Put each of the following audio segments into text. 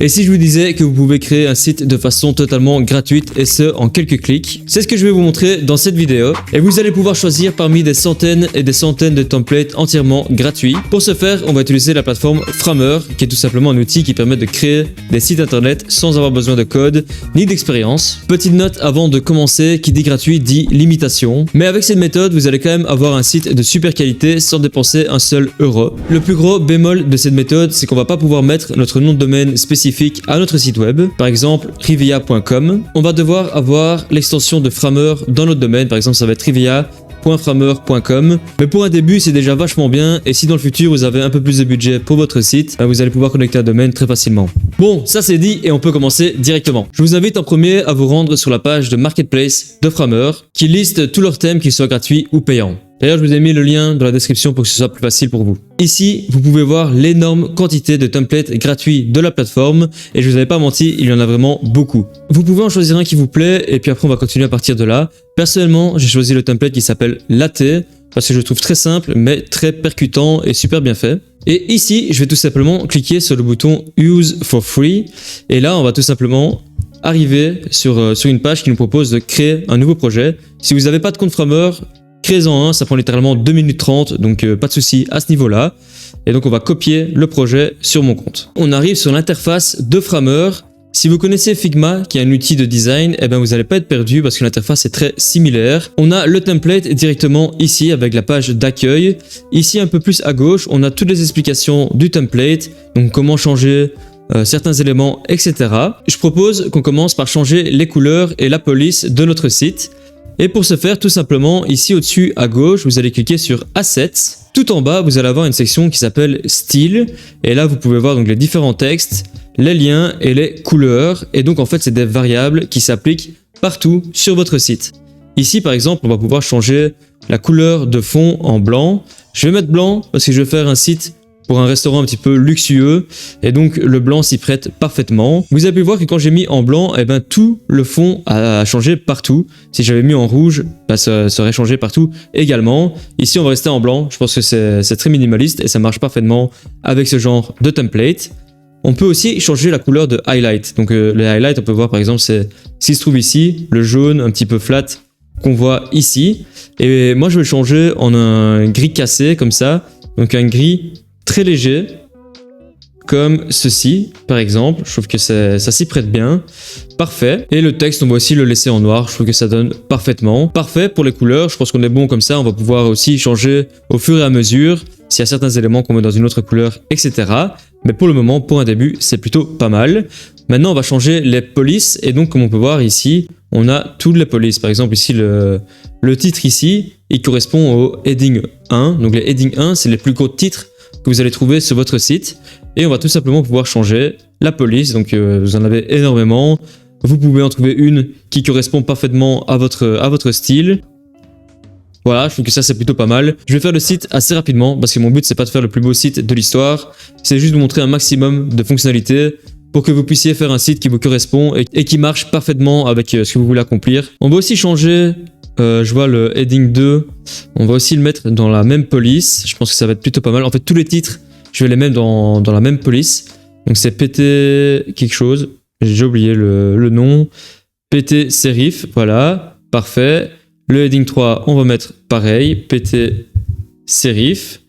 Et si je vous disais que vous pouvez créer un site de façon totalement gratuite et ce en quelques clics, c'est ce que je vais vous montrer dans cette vidéo et vous allez pouvoir choisir parmi des centaines et des centaines de templates entièrement gratuits. Pour ce faire, on va utiliser la plateforme Framer qui est tout simplement un outil qui permet de créer des sites internet sans avoir besoin de code ni d'expérience. Petite note avant de commencer, qui dit gratuit dit limitation, mais avec cette méthode vous allez quand même avoir un site de super qualité sans dépenser un seul euro. Le plus gros bémol de cette méthode, c'est qu'on va pas pouvoir mettre notre nom de domaine spécifique à notre site web, par exemple rivia.com. On va devoir avoir l'extension de Framer dans notre domaine, par exemple ça va être rivia.framer.com, mais pour un début c'est déjà vachement bien et si dans le futur vous avez un peu plus de budget pour votre site, vous allez pouvoir connecter un domaine très facilement. Bon, ça c'est dit et on peut commencer directement. Je vous invite en premier à vous rendre sur la page de Marketplace de Framer qui liste tous leurs thèmes qu'ils soient gratuits ou payants. D'ailleurs, je vous ai mis le lien dans la description pour que ce soit plus facile pour vous. Ici, vous pouvez voir l'énorme quantité de templates gratuits de la plateforme et je vous avais pas menti, il y en a vraiment beaucoup. Vous pouvez en choisir un qui vous plaît et puis après on va continuer à partir de là. Personnellement, j'ai choisi le template qui s'appelle Latte parce que je le trouve très simple mais très percutant et super bien fait. Et ici, je vais tout simplement cliquer sur le bouton Use for Free et là, on va tout simplement arriver sur une page qui nous propose de créer un nouveau projet. Si vous n'avez pas de compte Framer, créez-en un, ça prend littéralement 2 minutes 30, donc pas de souci à ce niveau-là. Et donc on va copier le projet sur mon compte. On arrive sur l'interface de Framer. Si vous connaissez Figma, qui est un outil de design, eh ben vous n'allez pas être perdu parce que l'interface est très similaire. On a le template directement ici avec la page d'accueil. Ici un peu plus à gauche, on a toutes les explications du template, donc comment changer certains éléments, etc. Je propose qu'on commence par changer les couleurs et la police de notre site. Et pour ce faire, tout simplement, ici au-dessus à gauche, vous allez cliquer sur Assets. Tout en bas, vous allez avoir une section qui s'appelle Style. Et là, vous pouvez voir donc les différents textes, les liens et les couleurs. Et donc, en fait, c'est des variables qui s'appliquent partout sur votre site. Ici, par exemple, on va pouvoir changer la couleur de fond en blanc. Je vais mettre blanc parce que je vais faire un site pour un restaurant un petit peu luxueux et donc le blanc s'y prête parfaitement. Vous avez pu voir que quand j'ai mis en blanc, eh ben, tout le fond a changé partout. Si j'avais mis en rouge, ça aurait changé partout également. Ici on va rester en blanc, je pense que c'est très minimaliste et ça marche parfaitement avec ce genre de template. On peut aussi changer la couleur de highlight. Donc les highlights, on peut voir par exemple, c'est s'il se trouve ici, le jaune un petit peu flat qu'on voit ici. Et moi je vais le changer en un gris cassé comme ça, donc un gris très léger, comme ceci, par exemple. Je trouve que ça s'y prête bien. Parfait. Et le texte, on va aussi le laisser en noir. Je trouve que ça donne parfaitement. Parfait pour les couleurs. Je pense qu'on est bon comme ça. On va pouvoir aussi changer au fur et à mesure s'il y a certains éléments qu'on met dans une autre couleur, etc. Mais pour le moment, pour un début, c'est plutôt pas mal. Maintenant, on va changer les polices. Et donc, comme on peut voir ici, on a toutes les polices. Par exemple, ici, le titre ici, il correspond au heading 1. Donc, les heading 1, c'est les plus gros titres que vous allez trouver sur votre site et on va tout simplement pouvoir changer la police. Donc vous en avez énormément, vous pouvez en trouver une qui correspond parfaitement à votre style. Voilà, je trouve que ça c'est plutôt pas mal. Je vais faire le site assez rapidement parce que mon but c'est pas de faire le plus beau site de l'histoire, c'est juste de vous montrer un maximum de fonctionnalités pour que vous puissiez faire un site qui vous correspond et qui marche parfaitement avec ce que vous voulez accomplir. On va aussi changer je vois le heading 2, on va aussi le mettre dans la même police, je pense que ça va être plutôt pas mal. En fait tous les titres, je vais les mettre dans la même police. Donc c'est PT quelque chose, j'ai oublié le nom, PT Serif, voilà, parfait. Le heading 3, on va mettre pareil, PT Serif.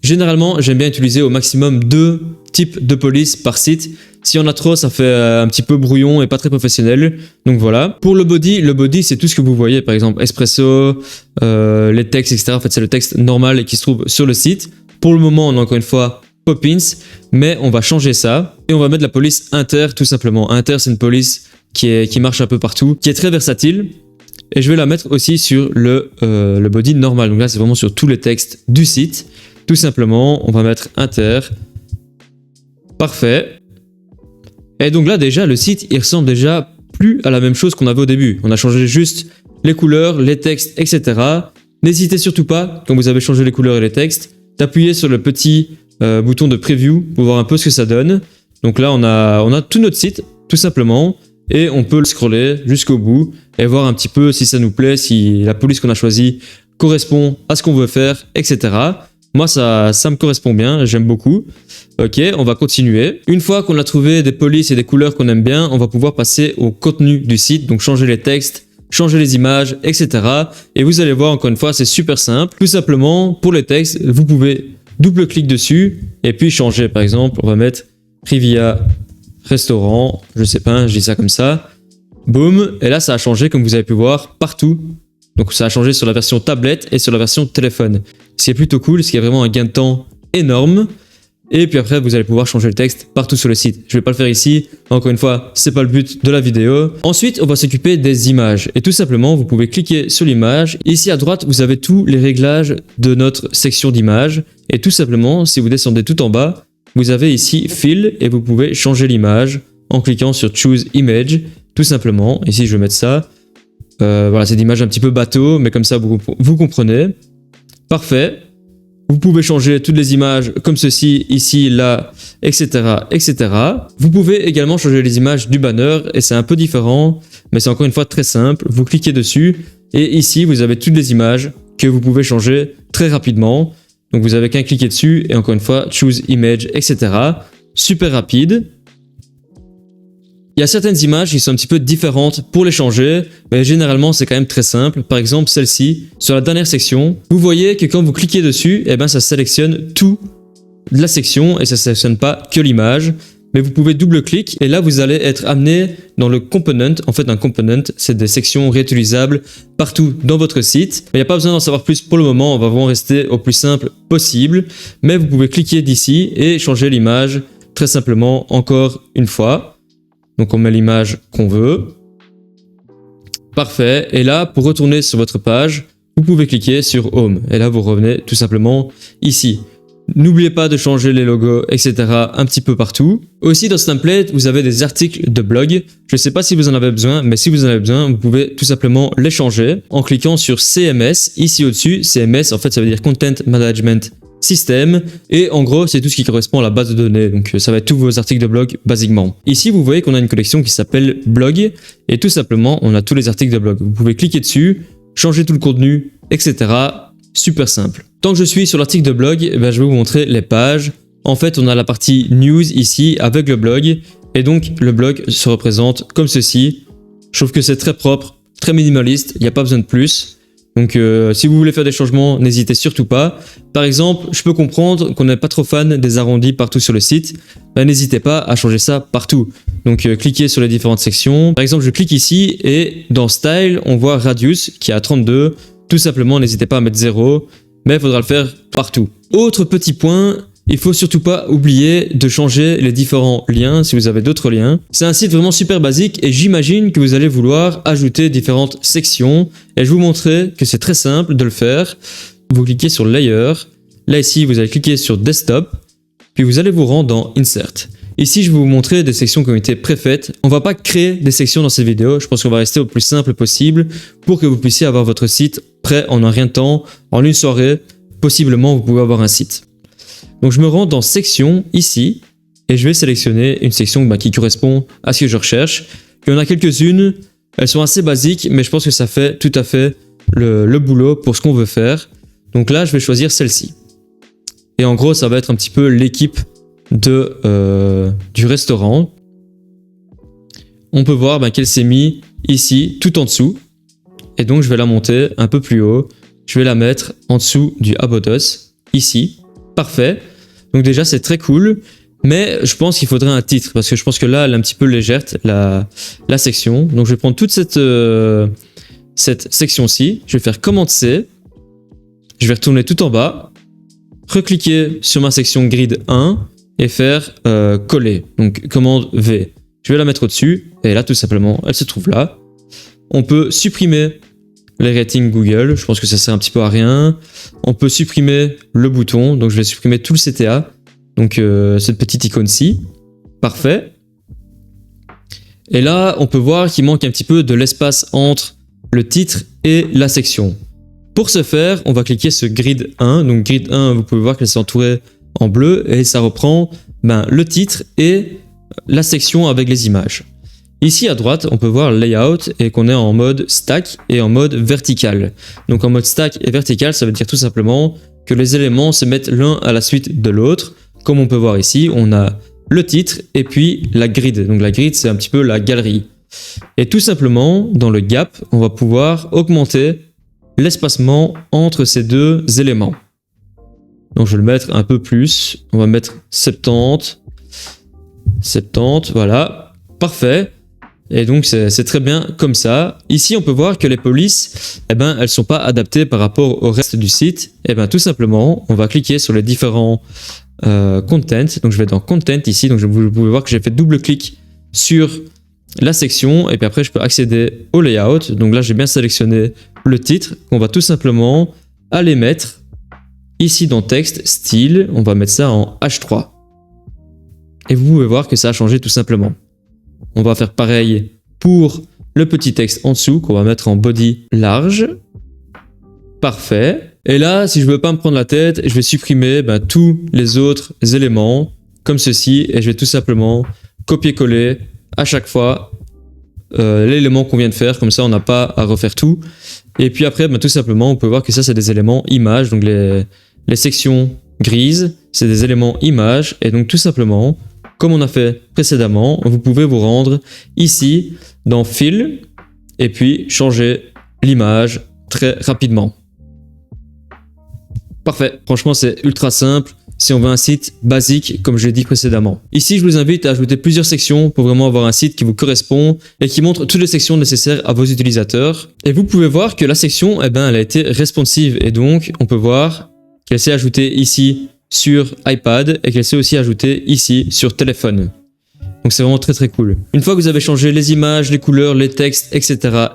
Généralement, j'aime bien utiliser au maximum 2 types de police par site. Si on a trop, ça fait un petit peu brouillon et pas très professionnel. Donc voilà. Pour le body c'est tout ce que vous voyez. Par exemple, espresso, les textes, etc. En fait, c'est le texte normal qui se trouve sur le site. Pour le moment, on a encore une fois Poppins, mais on va changer ça. Et on va mettre la police inter, tout simplement. Inter, c'est une police qui marche un peu partout, qui est très versatile. Et je vais la mettre aussi sur le body normal. Donc là, c'est vraiment sur tous les textes du site. Tout simplement, on va mettre inter. Parfait. Et donc là, déjà, le site, il ressemble déjà plus à la même chose qu'on avait au début. On a changé juste les couleurs, les textes, etc. N'hésitez surtout pas, quand vous avez changé les couleurs et les textes, d'appuyer sur le petit bouton de preview pour voir un peu ce que ça donne. Donc là, on a tout notre site, tout simplement. Et on peut le scroller jusqu'au bout et voir un petit peu si ça nous plaît, si la police qu'on a choisie correspond à ce qu'on veut faire, etc. Moi, ça me correspond bien, j'aime beaucoup. Ok, on va continuer. Une fois qu'on a trouvé des polices et des couleurs qu'on aime bien, on va pouvoir passer au contenu du site, donc changer les textes, changer les images, etc. Et vous allez voir, encore une fois, c'est super simple. Tout simplement, pour les textes, vous pouvez double-clic dessus et puis changer. Par exemple, on va mettre Privia Restaurant, je sais pas, je dis ça comme ça. Boum, et là, ça a changé, comme vous avez pu voir, partout. Donc ça a changé sur la version tablette et sur la version téléphone. Ce qui est plutôt cool, ce qui est vraiment un gain de temps énorme. Et puis après, vous allez pouvoir changer le texte partout sur le site. Je vais pas le faire ici. Encore une fois, c'est pas le but de la vidéo. Ensuite, on va s'occuper des images. Et tout simplement, vous pouvez cliquer sur l'image. Ici à droite, vous avez tous les réglages de notre section d'images. Et tout simplement, si vous descendez tout en bas, vous avez ici Fill et vous pouvez changer l'image en cliquant sur Choose Image. Tout simplement. Ici, je vais mettre ça. Voilà, c'est d'image un petit peu bateau, mais comme ça, vous comprenez. Parfait. Vous pouvez changer toutes les images comme ceci, ici, là, etc., etc. Vous pouvez également changer les images du banner et c'est un peu différent, mais c'est encore une fois très simple. Vous cliquez dessus et ici, vous avez toutes les images que vous pouvez changer très rapidement. Donc, vous avez qu'à cliquer dessus et encore une fois, Choose Image, etc. Super rapide. Il y a certaines images qui sont un petit peu différentes pour les changer, mais généralement c'est quand même très simple. Par exemple celle-ci, sur la dernière section, vous voyez que quand vous cliquez dessus, eh ben, ça sélectionne tout de la section et ça ne sélectionne pas que l'image. Mais vous pouvez double-clic et là vous allez être amené dans le component. En fait un component c'est des sections réutilisables partout dans votre site. Mais il n'y a pas besoin d'en savoir plus pour le moment, on va vraiment rester au plus simple possible. Mais vous pouvez cliquer d'ici et changer l'image très simplement encore une fois. Donc on met l'image qu'on veut. Parfait. Et là, pour retourner sur votre page, vous pouvez cliquer sur Home. Et là, vous revenez tout simplement ici. N'oubliez pas de changer les logos, etc. un petit peu partout. Aussi, dans ce template, vous avez des articles de blog. Je ne sais pas si vous en avez besoin, mais si vous en avez besoin, vous pouvez tout simplement les changer en cliquant sur CMS, ici au-dessus. CMS, en fait, ça veut dire Content Management System, et en gros c'est tout ce qui correspond à la base de données, donc ça va être tous vos articles de blog basiquement. Ici vous voyez qu'on a une collection qui s'appelle blog et tout simplement on a tous les articles de blog. Vous pouvez cliquer dessus, changer tout le contenu, etc. Super simple. Tant que je suis sur l'article de blog, je vais vous montrer les pages. En fait on a la partie news ici avec le blog et donc le blog se représente comme ceci. Je trouve que c'est très propre, très minimaliste, il n'y a pas besoin de plus. Donc si vous voulez faire des changements, n'hésitez surtout pas. Par exemple, je peux comprendre qu'on n'est pas trop fan des arrondis partout sur le site. N'hésitez pas à changer ça partout. Donc cliquez sur les différentes sections. Par exemple, je clique ici et dans Style, on voit Radius qui est à 32. Tout simplement, n'hésitez pas à mettre 0, mais il faudra le faire partout. Autre petit point, il faut surtout pas oublier de changer les différents liens si vous avez d'autres liens. C'est un site vraiment super basique et j'imagine que vous allez vouloir ajouter différentes sections. Et je vous montrerai que c'est très simple de le faire. Vous cliquez sur Layer. Là ici, vous allez cliquer sur Desktop. Puis vous allez vous rendre dans Insert. Ici, je vais vous montrer des sections qui ont été préfaites. On va pas créer des sections dans cette vidéo. Je pense qu'on va rester au plus simple possible pour que vous puissiez avoir votre site prêt en un rien de temps. En une soirée, possiblement, vous pouvez avoir un site. Donc je me rends dans section ici et je vais sélectionner une section qui correspond à ce que je recherche. Il y en a quelques-unes, elles sont assez basiques mais je pense que ça fait tout à fait le boulot pour ce qu'on veut faire. Donc là je vais choisir celle-ci. Et en gros ça va être un petit peu l'équipe du restaurant. On peut voir qu'elle s'est mise ici tout en dessous et donc je vais la monter un peu plus haut. Je vais la mettre en dessous du About Us ici. Parfait. Donc déjà c'est très cool, mais je pense qu'il faudrait un titre parce que je pense que là elle est un petit peu légère la section. Donc je vais prendre toute cette section-ci, je vais faire Commande C, je vais retourner tout en bas, recliquer sur ma section Grid 1 et faire Coller. Donc Commande V. Je vais la mettre au-dessus et là tout simplement elle se trouve là. On peut supprimer les ratings Google, je pense que ça sert un petit peu à rien. On peut supprimer le bouton, donc je vais supprimer tout le CTA. Donc cette petite icône-ci. Parfait. Et là, on peut voir qu'il manque un petit peu de l'espace entre le titre et la section. Pour ce faire, on va cliquer sur Grid 1. Donc Grid 1, vous pouvez voir qu'elle s'est entourée en bleu et ça reprend le titre et la section avec les images. Ici à droite, on peut voir Layout et qu'on est en mode stack et en mode vertical. Donc en mode stack et vertical, ça veut dire tout simplement que les éléments se mettent l'un à la suite de l'autre. Comme on peut voir ici, on a le titre et puis la grid. Donc la grid, c'est un petit peu la galerie. Et tout simplement, dans le gap, on va pouvoir augmenter l'espacement entre ces deux éléments. Donc je vais le mettre un peu plus. On va mettre 70. 70, voilà. Parfait. Et donc c'est très bien comme ça. Ici on peut voir que les polices, elles sont pas adaptées par rapport au reste du site. Tout simplement, on va cliquer sur les différents content. Donc je vais dans content ici. Donc vous pouvez voir que j'ai fait double clic sur la section et puis après je peux accéder au layout. Donc là j'ai bien sélectionné le titre qu'on va tout simplement aller mettre ici dans texte style. On va mettre ça en H3. Et vous pouvez voir que ça a changé tout simplement. On va faire pareil pour le petit texte en dessous qu'on va mettre en body large. Parfait. Et là, si je veux pas me prendre la tête, je vais supprimer tous les autres éléments comme ceci et je vais tout simplement copier-coller à chaque fois l'élément qu'on vient de faire. Comme ça, on n'a pas à refaire tout. Et puis après, tout simplement, on peut voir que ça, c'est des éléments images. Donc les sections grises, c'est des éléments images. Et donc tout simplement, comme on a fait précédemment, vous pouvez vous rendre ici dans Fill et puis changer l'image très rapidement. Parfait, franchement c'est ultra simple si on veut un site basique comme je l'ai dit précédemment. Ici je vous invite à ajouter plusieurs sections pour vraiment avoir un site qui vous correspond et qui montre toutes les sections nécessaires à vos utilisateurs. Et vous pouvez voir que la section, elle a été responsive et donc on peut voir qu'elle s'est ajoutée ici sur iPad et qu'elle s'est aussi ajoutée ici sur téléphone. Donc c'est vraiment très très cool. Une fois que vous avez changé les images, les couleurs, les textes, etc.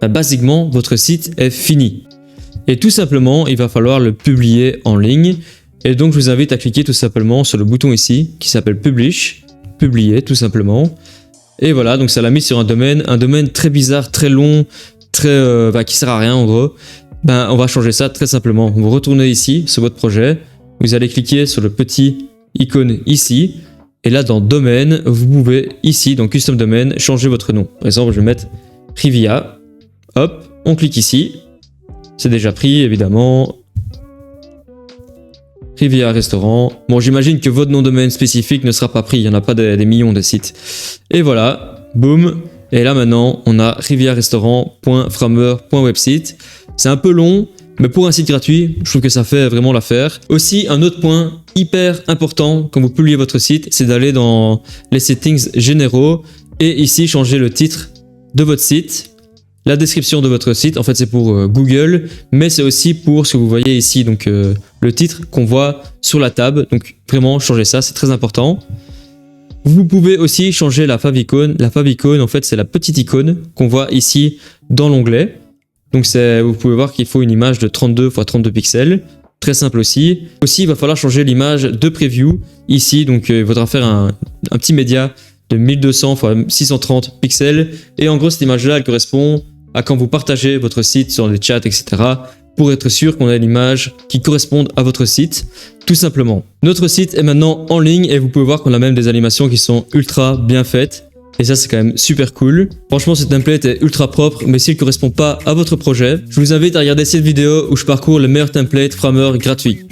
Basiquement, votre site est fini. Et tout simplement, il va falloir le publier en ligne. Et donc je vous invite à cliquer tout simplement sur le bouton ici qui s'appelle Publish, publier tout simplement. Et voilà, donc ça l'a mis sur un domaine très bizarre, très long, très qui sert à rien en gros. On va changer ça très simplement. Vous retournez ici sur votre projet. Vous allez cliquer sur le petit icône ici. Et là, dans domaine, vous pouvez ici, dans custom domaine, changer votre nom. Par exemple, je vais mettre Rivia. Hop, on clique ici. C'est déjà pris, évidemment. Rivia Restaurant. Bon, j'imagine que votre nom de domaine spécifique ne sera pas pris. Il n'y en a pas des millions de sites. Et voilà, boum. Et là, maintenant, on a riviarestaurant.framer.website. C'est un peu long. Mais pour un site gratuit, je trouve que ça fait vraiment l'affaire. Aussi, un autre point hyper important quand vous publiez votre site, c'est d'aller dans les settings généraux et ici changer le titre de votre site, la description de votre site. En fait, c'est pour Google, mais c'est aussi pour ce que vous voyez ici, donc le titre qu'on voit sur la table. Donc vraiment, changez ça, c'est très important. Vous pouvez aussi changer la favicon. La favicon, en fait, c'est la petite icône qu'on voit ici dans l'onglet. Donc vous pouvez voir qu'il faut une image de 32 x 32 pixels. Très simple aussi. Aussi, il va falloir changer l'image de preview ici. Donc il faudra faire un petit média de 1200 x 630 pixels. Et en gros, cette image-là, elle correspond à quand vous partagez votre site sur les chats, etc. pour être sûr qu'on a l'image qui corresponde à votre site, tout simplement. Notre site est maintenant en ligne et vous pouvez voir qu'on a même des animations qui sont ultra bien faites. Et ça, c'est quand même super cool. Franchement, ce template est ultra propre, mais s'il ne correspond pas à votre projet, je vous invite à regarder cette vidéo où je parcours le meilleur template Framer gratuit.